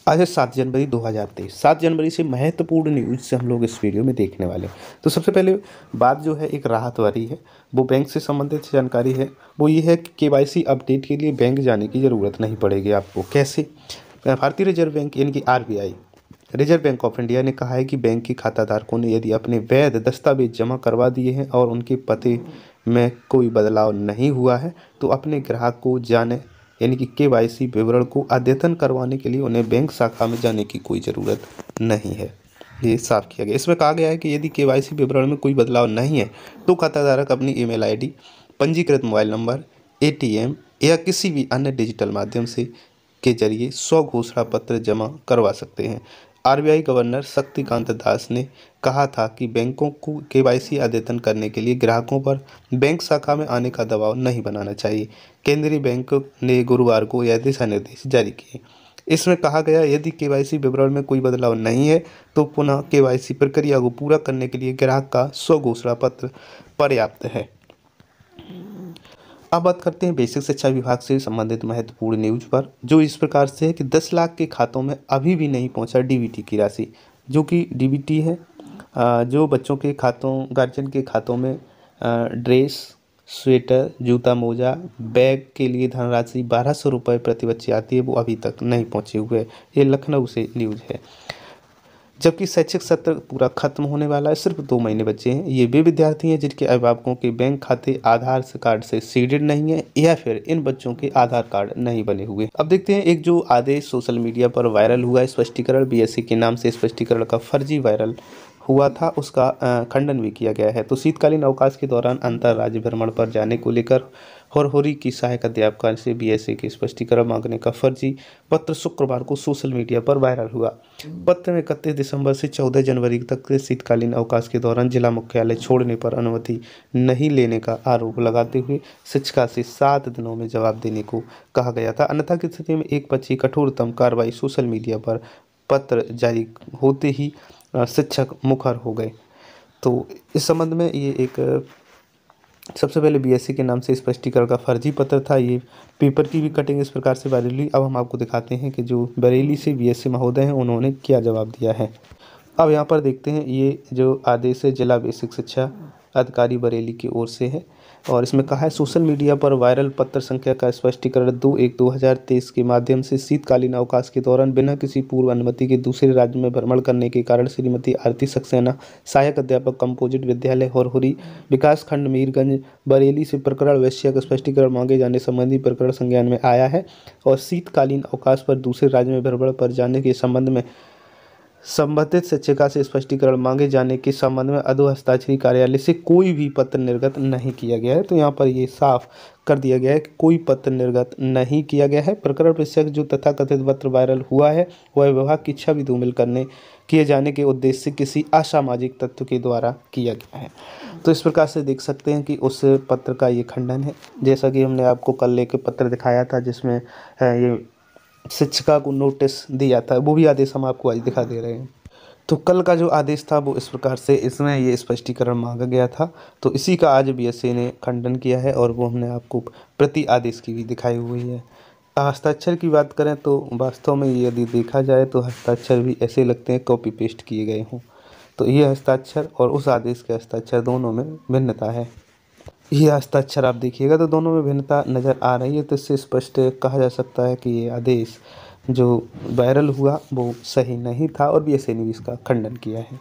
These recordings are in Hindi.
आज है 7 जनवरी 2023। 7 जनवरी से महत्वपूर्ण न्यूज़ से हम लोग इस वीडियो में देखने वाले हैं। तो सबसे पहले बात जो है एक राहत वाली है, वो बैंक से संबंधित जानकारी है। वो ये है कि केवाईसी अपडेट के लिए बैंक जाने की ज़रूरत नहीं पड़ेगी आपको। कैसे? भारतीय रिजर्व बैंक यानी कि RBI, reserve bank of India ने कहा है कि बैंक के खाताधारकों ने यदि अपने वैध दस्तावेज जमा करवा दिए हैं और उनके पते में कोई बदलाव नहीं हुआ है तो अपने ग्राहक को जाने यानी कि केवाईसी विवरण को अद्यतन करवाने के लिए उन्हें बैंक शाखा में जाने की कोई ज़रूरत नहीं है। ये साफ किया गया। इसमें कहा गया है कि यदि केवाईसी विवरण में कोई बदलाव नहीं है तो खाताधारक अपनी ईमेल आईडी, पंजीकृत मोबाइल नंबर, एटीएम या किसी भी अन्य डिजिटल माध्यम से के जरिए स्वघोषणा पत्र जमा करवा सकते हैं। आरबीआई गवर्नर शक्तिकांत दास ने कहा था कि बैंकों को केवाईसी अद्यतन करने के लिए ग्राहकों पर बैंक शाखा में आने का दबाव नहीं बनाना चाहिए। केंद्रीय बैंक ने गुरुवार को यह दिशा निर्देश जारी किए। इसमें कहा गया यदि केवाईसी विवरण में कोई बदलाव नहीं है तो पुनः केवाईसी प्रक्रिया को पूरा करने के लिए ग्राहक का स्वघोषणा पत्र पर्याप्त है। अब बात करते हैं बेसिक शिक्षा विभाग से संबंधित महत्वपूर्ण न्यूज पर, जो इस प्रकार से है कि 10 लाख के खातों में अभी भी नहीं पहुंचा डीबीटी की राशि। जो कि डीबीटी है जो बच्चों के खातों, गार्जियन के खातों में ड्रेस, स्वेटर, जूता, मोजा, बैग के लिए धनराशि 1200 रुपये प्रति बच्चे आती है, वो अभी तक नहीं पहुंचे हुए। ये लखनऊ से न्यूज़ है। जबकि शैक्षिक सत्र पूरा खत्म होने वाला है, सिर्फ 2 महीने बचे हैं। ये वे विद्यार्थी हैं जिनके अभिभावकों के बैंक खाते आधार कार्ड से सीडेड नहीं है या फिर इन बच्चों के आधार कार्ड नहीं बने हुए। अब देखते हैं एक जो आदेश सोशल मीडिया पर वायरल हुआ है, स्पष्टीकरण बीएससी के नाम से स्पष्टीकरण का फर्जी वायरल हुआ था, उसका खंडन भी किया गया है। तो शीतकालीन अवकाश के दौरान अंतर्राज्य भ्रमण पर जाने को लेकर होरहोरी की सहायक अध्यापका से बीएससी के स्पष्टीकरण मांगने का फर्जी पत्र शुक्रवार को सोशल मीडिया पर वायरल हुआ। पत्र में 31 दिसंबर से 14 जनवरी तक के शीतकालीन अवकाश के दौरान जिला मुख्यालय छोड़ने पर अनुमति नहीं लेने का आरोप लगाते हुए शिक्षिका से 7 दिनों में जवाब देने को कहा गया था। अन्यथा की स्थिति में एक पक्षी कठोरतम कार्रवाई। सोशल मीडिया पर पत्र जारी होते ही शिक्षक मुखर हो गए। तो इस संबंध में ये एक सबसे पहले बीएससी के नाम से स्पष्टीकरण का फर्जी पत्र था। ये पेपर की भी कटिंग इस प्रकार से वायरल हुई। अब हम आपको दिखाते हैं कि जो बरेली से बीएससी महोदय हैं उन्होंने क्या जवाब दिया है। अब यहाँ पर देखते हैं ये जो आदेश है जिला बेसिक शिक्षा अधिकारी बरेली की ओर से है और इसमें कहा है सोशल मीडिया पर वायरल पत्र संख्या का स्पष्टीकरण 2/1/2023 के माध्यम से शीतकालीन अवकाश के दौरान बिना किसी पूर्व अनुमति के दूसरे राज्य में भ्रमण करने के कारण श्रीमती आरती सक्सेना, सहायक अध्यापक, कंपोजिट विद्यालय होरहुरी, विकास खंड मीरगंज, बरेली से प्रकरण विषयक स्पष्टीकरण मांगे जाने संबंधी प्रकरण संज्ञान में आया है और शीतकालीन अवकाश पर दूसरे राज्य में भ्रमण पर जाने के संबंध में संबंधित शिक्षिका से स्पष्टीकरण मांगे जाने के संबंध में अधो हस्ताक्षरी कार्यालय से कोई भी पत्र निर्गत नहीं किया गया है। तो यहाँ पर ये साफ कर दिया गया है कि कोई पत्र निर्गत नहीं किया गया है। प्रकरण विषयक जो तथाकथित पत्र वायरल हुआ है वह विभाग की छवि धूमिल किए जाने के उद्देश्य से किसी असामाजिक तत्व के द्वारा किया गया है। तो इस प्रकार से देख सकते हैं कि उस पत्र का ये खंडन है। जैसा कि हमने आपको कल एक पत्र दिखाया था जिसमें ये शिक्षिका को नोटिस दिया था, वो भी आदेश हम आपको आज दिखा दे रहे हैं। तो कल का जो आदेश था वो इस प्रकार से इसमें ये स्पष्टीकरण मांगा गया था, तो इसी का आज बीएससी ने खंडन किया है और वो हमने आपको प्रति आदेश की भी दिखाई हुई है। हस्ताक्षर की बात करें तो वास्तव में यदि देखा जाए तो हस्ताक्षर भी ऐसे लगते हैं कॉपी पेस्ट किए गए हों। तो ये हस्ताक्षर और उस आदेश के हस्ताक्षर दोनों में भिन्नता है। ये हस्ताक्षर आप देखिएगा तो दोनों में भिन्नता नज़र आ रही है। तो इससे स्पष्ट कहा जा सकता है कि ये आदेश जो वायरल हुआ वो सही नहीं था और बीएससी ने इसका खंडन किया है।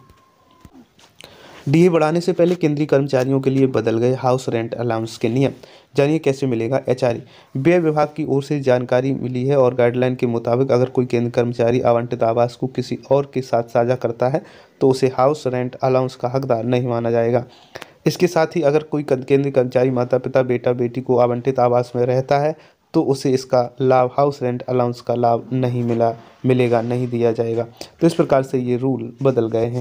डीए बढ़ाने से पहले केंद्रीय कर्मचारियों के लिए बदल गए हाउस रेंट अलाउंस के नियम। जानिए कैसे मिलेगा। एचआरए व्यय विभाग की ओर से जानकारी मिली है और गाइडलाइन के मुताबिक अगर कोई केंद्रीय कर्मचारी आवंटित आवास को किसी और के साथ साझा करता है तो उसे हाउस रेंट अलाउंस का हकदार नहीं माना जाएगा। इसके साथ ही अगर कोई केंद्रीय कर्मचारी माता पिता बेटा बेटी को आवंटित आवास में रहता है तो उसे इसका लाभ हाउस रेंट अलाउंस का लाभ नहीं नहीं दिया जाएगा। तो इस प्रकार से ये रूल बदल गए हैं।